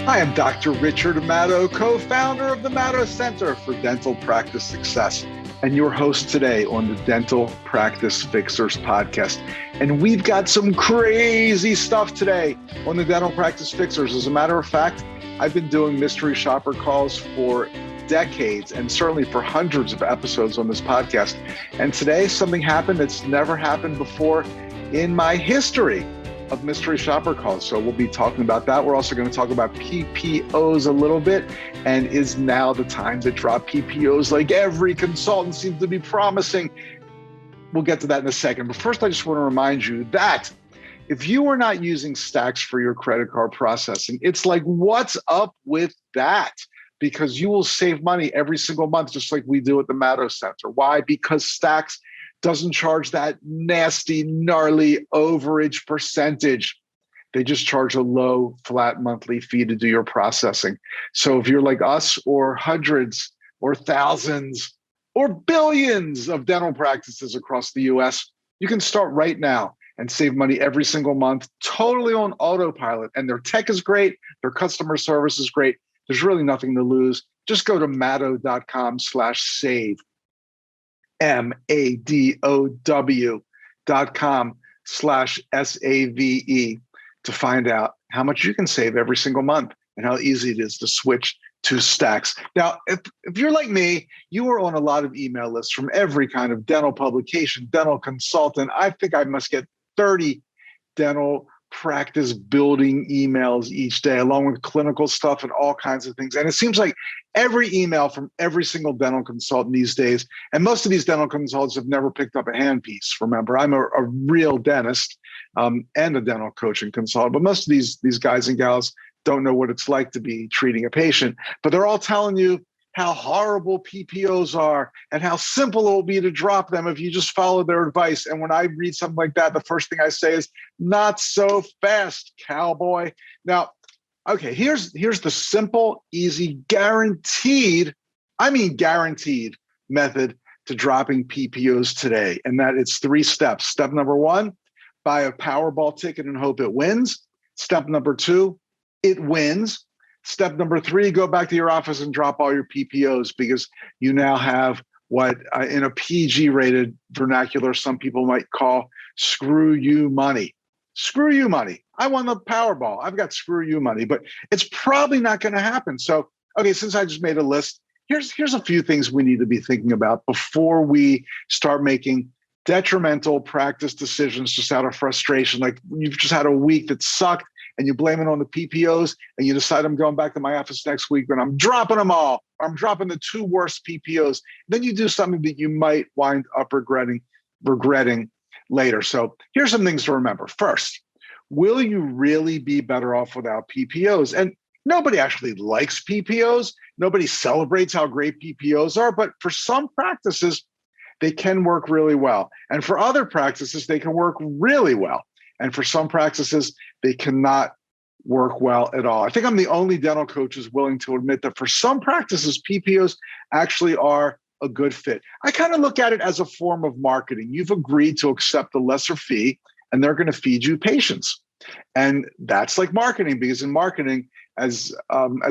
I am Dr. Richard Amato, co-founder of the Amato Center for Dental Practice Success, and your host today on the Dental Practice Fixers podcast. And we've got some crazy stuff today on the Dental Practice Fixers. As a matter of fact, I've been doing mystery shopper calls for decades and certainly for hundreds of episodes on this podcast. And today something happened that's never happened before in my history of mystery shopper calls. So we'll be talking about that. We're also going to talk about PPOs a little bit. And is now the time to drop PPOs like every consultant seems to be promising? We'll get to that in a second. But first, I just want to remind you that if you are not using Stacks for your credit card processing, it's like, what's up with that? Because you will save money every single month, just like we do at the Amato Center. Why? Because Stacks doesn't charge that nasty, gnarly overage percentage. They just charge a low, flat monthly fee to do your processing. So if you're like us or hundreds or thousands or billions of dental practices across the US, you can start right now and save money every single month, totally on autopilot. And their tech is great. Their customer service is great. There's really nothing to lose. Just go to mato.com/save. madow.com/SAVE to find out how much you can save every single month and how easy it is to switch to Stacks. Now, if you're like me, you are on a lot of email lists from every kind of dental publication, dental consultant. I think I must get 30 dental practice building emails each day, along with clinical stuff and all kinds of things. And it seems like every email from every single dental consultant these days, and most of these dental consultants have never picked up a handpiece. Remember, I'm a real dentist and a dental coaching consultant, but most of these guys and gals don't know what it's like to be treating a patient, but they're all telling you how horrible PPOs are and how simple it will be to drop them if you just follow their advice. And when I read something like that, the first thing I say is, not so fast, cowboy. Now, okay, here's the simple, easy, guaranteed method to dropping PPOs today. And that it's 3 steps. Step number 1, buy a Powerball ticket and hope it wins. Step number 2, it wins. Step number 3, go back to your office and drop all your PPOs, because you now have what in a PG-rated vernacular, some people might call screw you money. Screw you money. I won the Powerball. I've got screw you money, but it's probably not going to happen. So, okay, since I just made a list, here's a few things we need to be thinking about before we start making detrimental practice decisions just out of frustration. Like you've just had a week that sucked, and you blame it on the PPOs, and you decide I'm going back to my office next week, and I'm dropping them all. I'm dropping the 2 worst PPOs. Then you do something that you might wind up regretting later. So here's some things to remember. First, will you really be better off without PPOs? And nobody actually likes PPOs. Nobody celebrates how great PPOs are, but for some practices, they can work really well. And for other practices, they can work really well. And for some practices, they cannot work well at all. I think I'm the only dental coach who's willing to admit that for some practices, PPOs actually are a good fit. I kind of look at it as a form of marketing. You've agreed to accept a lesser fee, and they're going to feed you patients. And that's like marketing, because in marketing, as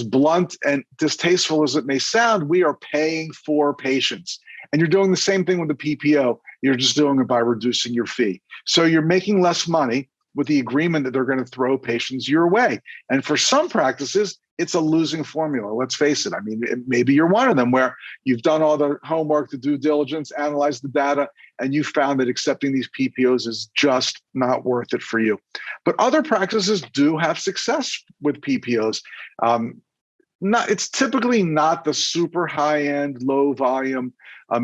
blunt and distasteful as it may sound, we are paying for patients. And you're doing the same thing with the PPO. You're just doing it by reducing your fee. So you're making less money with the agreement that they're going to throw patients your way. And for some practices, it's a losing formula. Let's face it. I mean, maybe you're one of them where you've done all the homework, the due diligence, analyzed the data, and you found that accepting these PPOs is just not worth it for you. But other practices do have success with PPOs. It's typically not the super high-end, low-volume,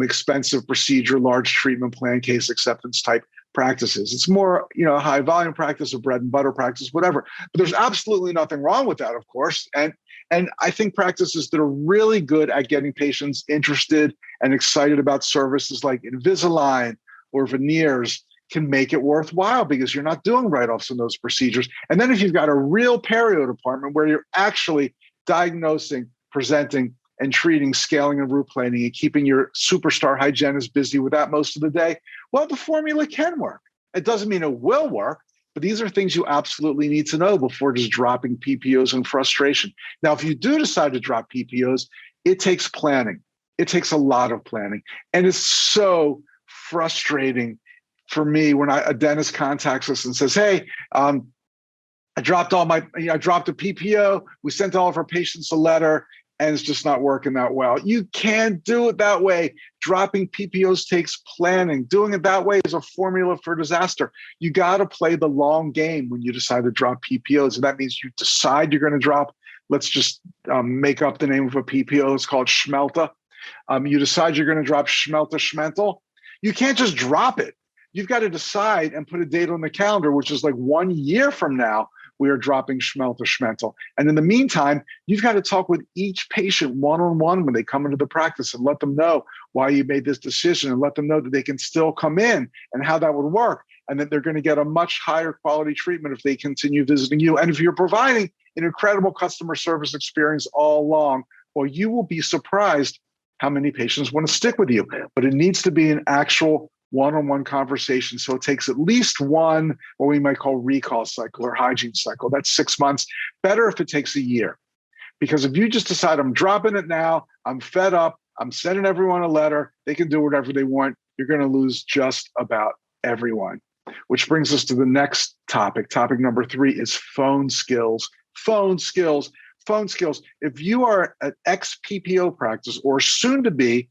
expensive procedure, large treatment plan, case acceptance type practices. It's more, high-volume practice or bread and butter practice, whatever. But there's absolutely nothing wrong with that, of course. And I think practices that are really good at getting patients interested and excited about services like Invisalign or veneers can make it worthwhile, because you're not doing write-offs in those procedures. And then if you've got a real perio department where you're actually diagnosing, presenting, and treating, scaling and root planing, and keeping your superstar hygienist busy with that most of the day, well, the formula can work. It doesn't mean it will work, But these are things you absolutely need to know before just dropping PPOs in frustration. Now, if you do decide to drop PPOs, it takes planning. It takes a lot of planning. And it's so frustrating for me when a dentist contacts us and says, hey, I dropped a PPO. We sent all of our patients a letter and it's just not working that well. You can't do it that way. Dropping PPOs takes planning. Doing it that way is a formula for disaster. You got to play the long game when you decide to drop PPOs. And that means you decide you're going to drop, let's just make up the name of a PPO. It's called Schmelta. You decide you're going to drop Schmelta Schmental. You can't just drop it. You've got to decide and put a date on the calendar, which is like 1 year from now, we are dropping Schmelta Schmental. And in the meantime, you've got to talk with each patient one-on-one when they come into the practice and let them know why you made this decision and let them know that they can still come in and how that would work and that they're going to get a much higher quality treatment if they continue visiting you. And if you're providing an incredible customer service experience all along, well, you will be surprised how many patients want to stick with you. But it needs to be an actual one-on-one conversation. So it takes at least one, what we might call recall cycle or hygiene cycle. That's 6 months. Better if it takes a year. Because if you just decide I'm dropping it now, I'm fed up, I'm sending everyone a letter, they can do whatever they want, you're going to lose just about everyone. Which brings us to the next topic. Topic number 3 is phone skills. Phone skills. Phone skills. If you are an ex-PPO practice or soon to be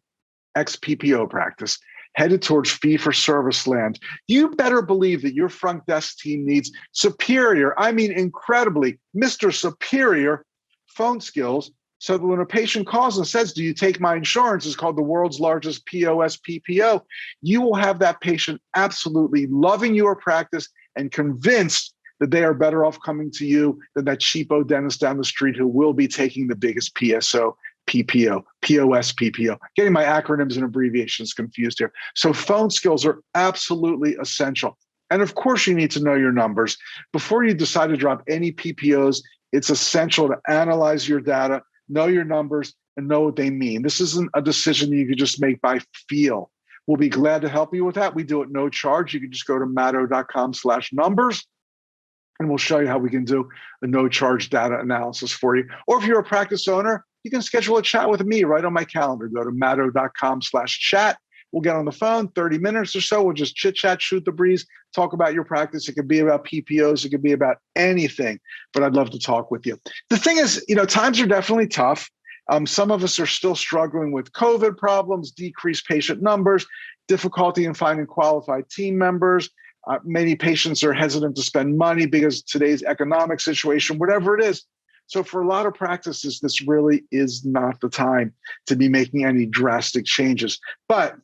ex-PPO practice, headed towards fee-for-service land, you better believe that your front desk team needs superior, I mean incredibly, Mr. Superior phone skills so that when a patient calls and says, do you take my insurance? It's called the world's largest POS PPO. You will have that patient absolutely loving your practice and convinced that they are better off coming to you than that cheapo dentist down the street who will be taking the biggest PSO PPO, POS PPO. Getting my acronyms and abbreviations confused here. So phone skills are absolutely essential. And of course, you need to know your numbers. Before you decide to drop any PPOs, it's essential to analyze your data, know your numbers, and know what they mean. This isn't a decision you can just make by feel. We'll be glad to help you with that. We do it no charge. You can just go to matto.com/numbers. And we'll show you how we can do a no-charge data analysis for you. Or if you're a practice owner, you can schedule a chat with me right on my calendar. Go to matto.com/chat. We'll get on the phone, 30 minutes or so. We'll just chit-chat, shoot the breeze, talk about your practice. It could be about PPOs. It could be about anything, but I'd love to talk with you. The thing is, times are definitely tough. Some of us are still struggling with COVID problems, decreased patient numbers, difficulty in finding qualified team members. Many patients are hesitant to spend money because today's economic situation, whatever it is. So for a lot of practices, this really is not the time to be making any drastic changes. But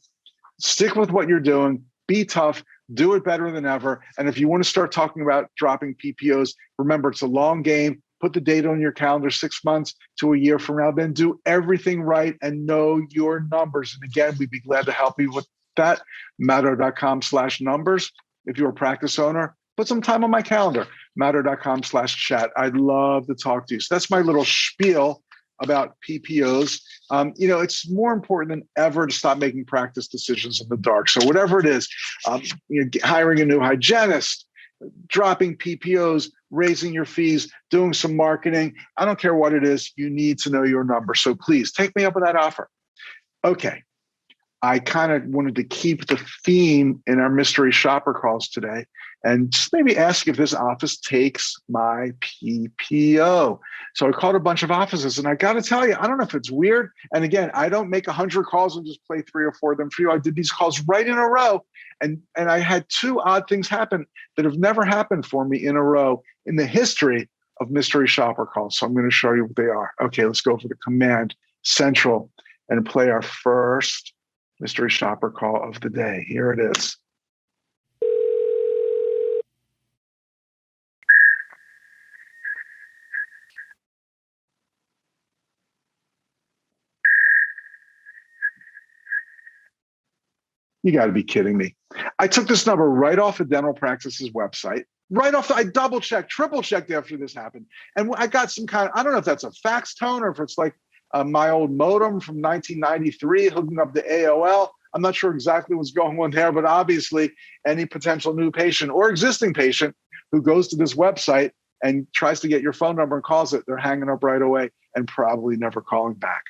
stick with what you're doing, be tough, do it better than ever. And if you want to start talking about dropping PPOs, remember it's a long game. Put the date on your calendar 6 months to a year from now, then do everything right and know your numbers. And again, we'd be glad to help you with that. Matto.com/numbers. If you're a practice owner, put some time on my calendar, matto.com/chat. I'd love to talk to you. So that's my little spiel about PPOs. It's more important than ever to stop making practice decisions in the dark. So whatever it is, hiring a new hygienist, dropping PPOs, raising your fees, doing some marketing, I don't care what it is, you need to know your number. So please take me up on that offer. Okay. I kind of wanted to keep the theme in our mystery shopper calls today and just maybe ask if this office takes my PPO. So I called a bunch of offices and I got to tell you, I don't know if it's weird. And again, I don't make 100 calls and just play 3 or 4 of them for you. I did these calls right in a row and I had 2 odd things happen that have never happened for me in a row in the history of mystery shopper calls. So I'm going to show you what they are. Okay, let's go for the Command Central and play our first mystery shopper call of the day. Here it is. You got to be kidding me. I took this number right off a dental practice's website. I double-checked, triple-checked after this happened. And I got some kind of, I don't know if that's a fax tone or if it's like my old modem from 1993 hooking up to AOL. I'm not sure exactly what's going on there, but obviously any potential new patient or existing patient who goes to this website and tries to get your phone number and calls it, they're hanging up right away and probably never calling back.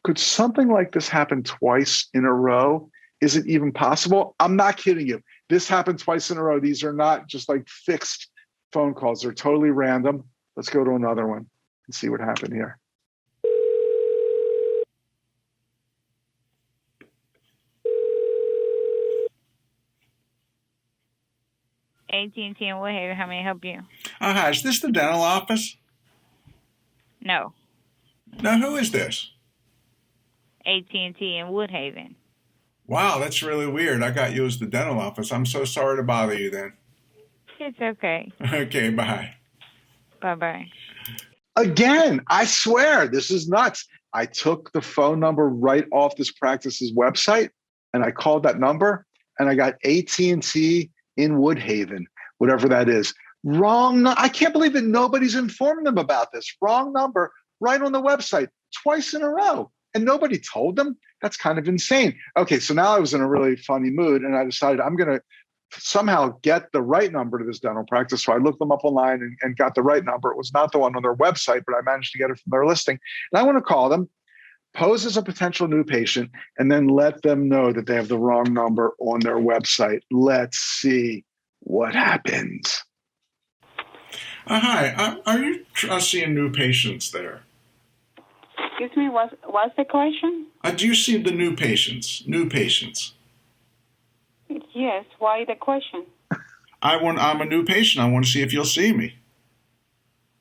Could something like this happen twice in a row? Is it even possible? I'm not kidding you. This happened twice in a row. These are not just like fixed phone calls. They're totally random. Let's go to another one and see what happened here. AT&T and Woodhaven, how may I help you? Hi, is this the dental office? No. Now, who is this? AT&T and Woodhaven. Wow, that's really weird. I got you as the dental office. I'm so sorry to bother you then. It's okay. Okay, bye. Bye-bye. Again, I swear, this is nuts. I took the phone number right off this practice's website and I called that number and I got AT&T in Woodhaven, whatever that is. Wrong. I can't believe that nobody's informed them about this. Wrong number right on the website twice in a row. And nobody told them. That's kind of insane. Okay, so now I was in a really funny mood and I decided I'm going to somehow get the right number to this dental practice. So I looked them up online and got the right number. It was not the one on their website, but I managed to get it from their listing. And I want to call them, pose as a potential new patient, and then let them know that they have the wrong number on their website. Let's see what happens. Hi, are you seeing new patients there? Excuse me, what's the question? Do you see the new patients? New patients. Yes, why the question? I'm a new patient. I want to see if you'll see me.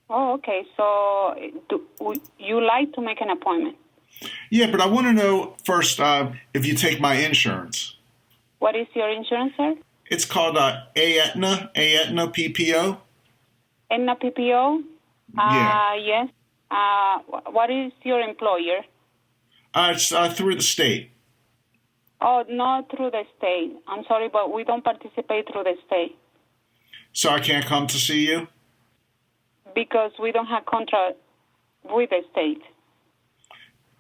Oh, okay. So you like to make an appointment? Yeah, but I want to know first if you take my insurance. What is your insurance, sir? It's called Aetna PPO. Aetna PPO? Yeah. Yes. What is your employer? It's through the state. Oh, not through the state. I'm sorry, but we don't participate through the state. So I can't come to see you? Because we don't have contract with the state.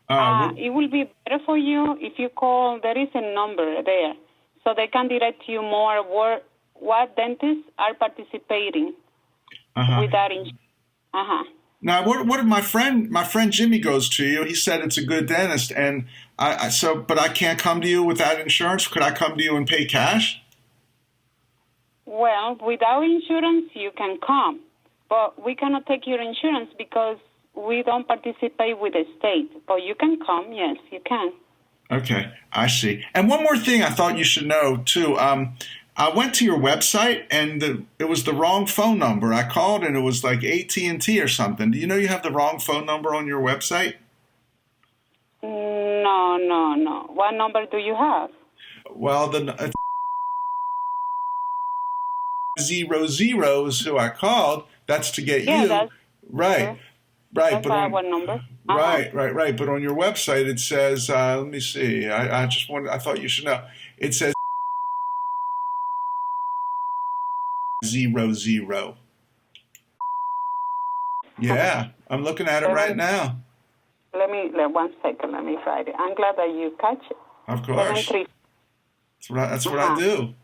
It will be better for you if you call. There is a number there, so they can direct you more what dentists are participating with that insurance. Now, what did my friend Jimmy goes to you? He said it's a good dentist, and but I can't come to you without insurance. Could I come to you and pay cash? Well, without insurance, you can come, but we cannot take your insurance because we don't participate with the state. But you can come, yes, you can. Okay, I see. And one more thing I thought you should know, too. I went to your website, and it was the wrong phone number. I called, and it was like AT&T or something. Do you know you have the wrong phone number on your website? No. What number do you have? Well, the 00 is who I called. That's to get you. That's right. Right. That's our number. Right. But on your website, it says, let me see. I thought you should know. It says 00. Yeah, I'm looking at it right now. Let 1 second. Let me write it. I'm glad that you catch it. Of course. That's what I do.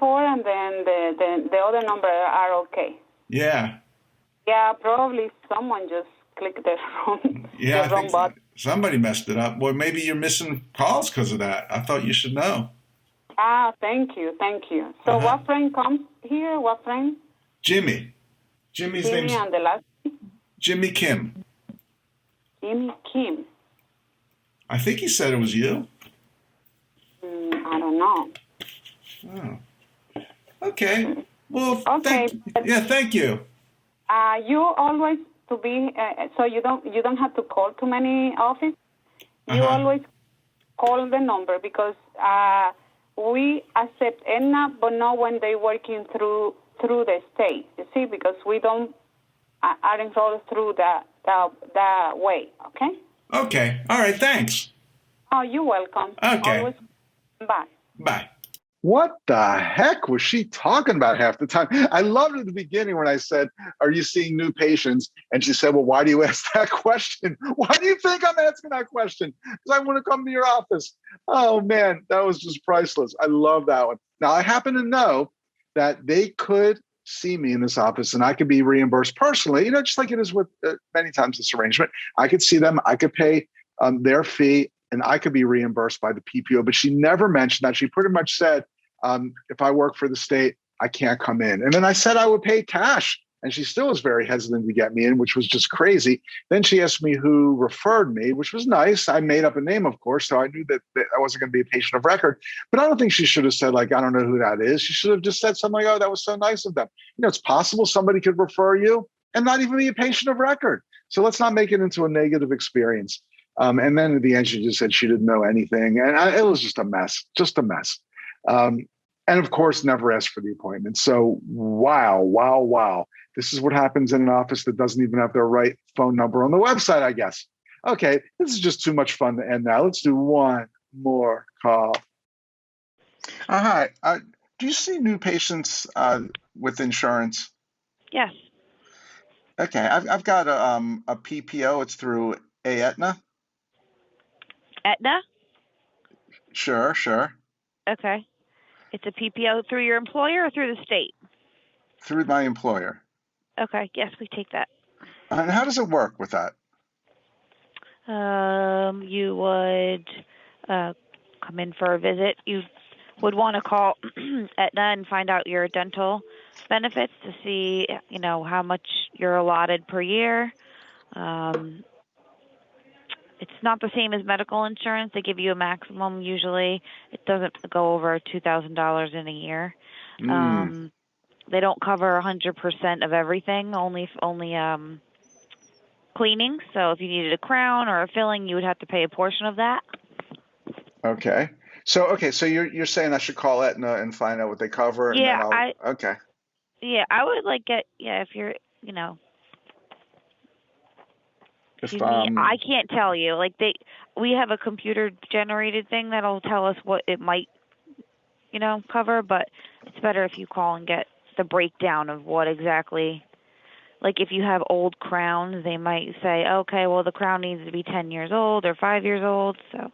4 and then the other number are okay. Yeah. Yeah, probably someone just clicked the wrong, the wrong button. Somebody messed it up. Well, maybe you're missing calls because of that. I thought you should know. Thank you. So what friend comes here? What friend? Jimmy. Jimmy's Jimmy name's and the last Jimmy Kim. Jimmy Kim. I think he said it was you. I don't know. Oh. Okay. Well, okay. Thank you. You always to be so you don't have to call too many offices. You always call the number because we accept Aetna, but not when they're working through the state. You see, because we don't are enrolled through that way. Okay. Okay. All right. Thanks. Oh, you're welcome. Okay. Always. Bye. Bye. What the heck was she talking about half the time? I loved it at the beginning when I said, are you seeing new patients? And she said, well, why do you ask that question? Why do you think I'm asking that question? Because I want to come to your office. Oh, man, that was just priceless. I love that one. Now, I happen to know that they could see me in this office and I could be reimbursed personally, just like it is with many times this arrangement. I could see them, I could pay their fee, and I could be reimbursed by the PPO. But she never mentioned that. She pretty much said, if I work for the state, I can't come in. And then I said I would pay cash. And she still was very hesitant to get me in, which was just crazy. Then she asked me who referred me, which was nice. I made up a name, of course, so I knew that I wasn't going to be a patient of record. But I don't think she should have said, like, I don't know who that is. She should have just said something like, oh, that was so nice of them. It's possible somebody could refer you and not even be a patient of record. So let's not make it into a negative experience. And then at the end, she just said she didn't know anything. And it was just a mess. And of course, never asked for the appointment. So wow. This is what happens in an office that doesn't even have their right phone number on the website, I guess. Okay, this is just too much fun to end now. Let's do one more call. Hi. Do you see new patients with insurance? Yes. Okay, I've got a PPO. It's through Aetna. Aetna? Sure. Okay. It's a PPO through your employer or through the state? Through my employer. Okay. Yes, we take that. And how does it work with that? You would come in for a visit. You would want to call Aetna and find out your dental benefits to see, how much you're allotted per year. It's not the same as medical insurance. They give you a maximum usually. It doesn't go over $2,000 in a year. They don't cover 100% of everything, only cleaning. So if you needed a crown or a filling, you would have to pay a portion of that. Okay. So you're saying I should call Aetna and find out what they cover? Yeah, okay. Yeah, I would if you're, I can't tell you. We have a computer generated thing that'll tell us what it might, cover, but it's better if you call and get the breakdown of what exactly. Like if you have old crowns, they might say, okay, well the crown needs to be 10 years old or 5 years old. So.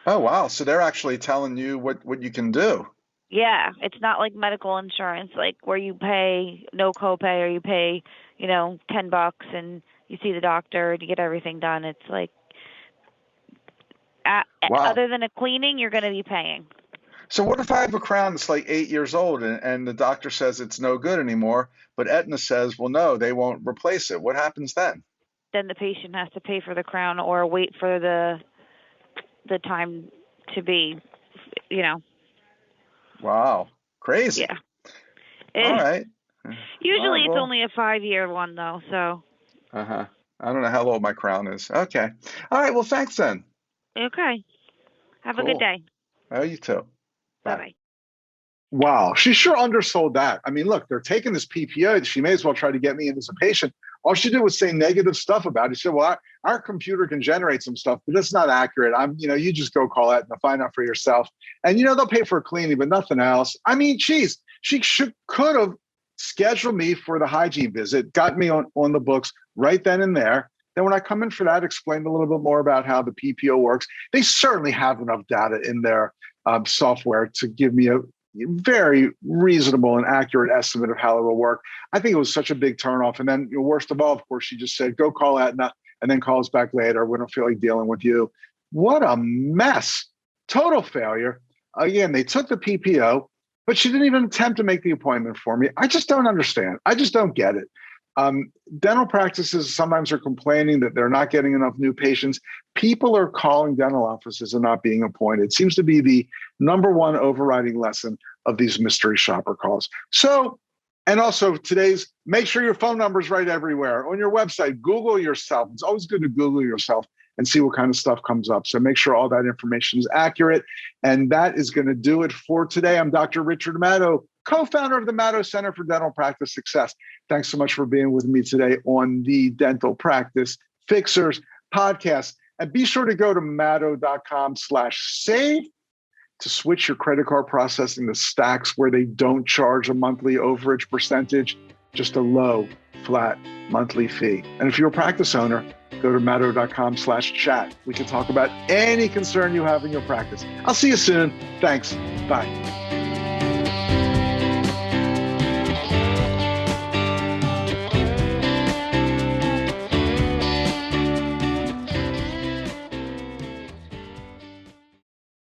Oh wow! So they're actually telling you what you can do. Yeah, it's not like medical insurance, like where you pay no copay or you pay, $10 and you see the doctor to get everything done. It's like, other than a cleaning, you're going to be paying. So what if I have a crown that's like 8 years old and the doctor says it's no good anymore, but Aetna says, well, no, they won't replace it. What happens then? Then the patient has to pay for the crown or wait for the time to be, Wow. Crazy. Yeah. All right. Usually it's only a 5-year one though, so. I don't know how old my crown is. Okay. All right. Well, thanks then. Okay. Have a Cool. good day. Oh, you too. Bye. Bye-bye. Wow, she sure undersold that. I mean, look, they're taking this PPO. She may as well try to get me in as a patient. All she did was say negative stuff about it. She said, well, our computer can generate some stuff, but that's not accurate. You just go call it and find out for yourself. And, they'll pay for a cleaning, but nothing else. I mean, geez, she could have scheduled me for the hygiene visit, got me on the books right then and there. Then when I come in for that, explain a little bit more about how the PPO works. They certainly have enough data in their software to give me a very reasonable and accurate estimate of how it will work. I think it was such a big turnoff. And then, worst of all, of course, she just said, go call Aetna and then call us back later. We don't feel like dealing with you. What a mess. Total failure. Again, they took the PPO, but she didn't even attempt to make the appointment for me. I just don't understand. I just don't get it. Dental practices sometimes are complaining that they're not getting enough new patients. People are calling dental offices and not being appointed. It seems to be the number one overriding lesson of these mystery shopper calls. So, and also today's, make sure your phone number is right everywhere. On your website, Google yourself. It's always good to Google yourself and see what kind of stuff comes up. So make sure all that information is accurate. And that is going to do it for today. I'm Dr. Richard Maddow, co-founder of the Maddow Center for Dental Practice Success. Thanks so much for being with me today on the Dental Practice Fixers podcast. And be sure to go to maddow.com/save to switch your credit card processing to Stacks, where they don't charge a monthly overage percentage, just a low, flat monthly fee. And if you're a practice owner, go to maddow.com/chat. We can talk about any concern you have in your practice. I'll see you soon. Thanks. Bye.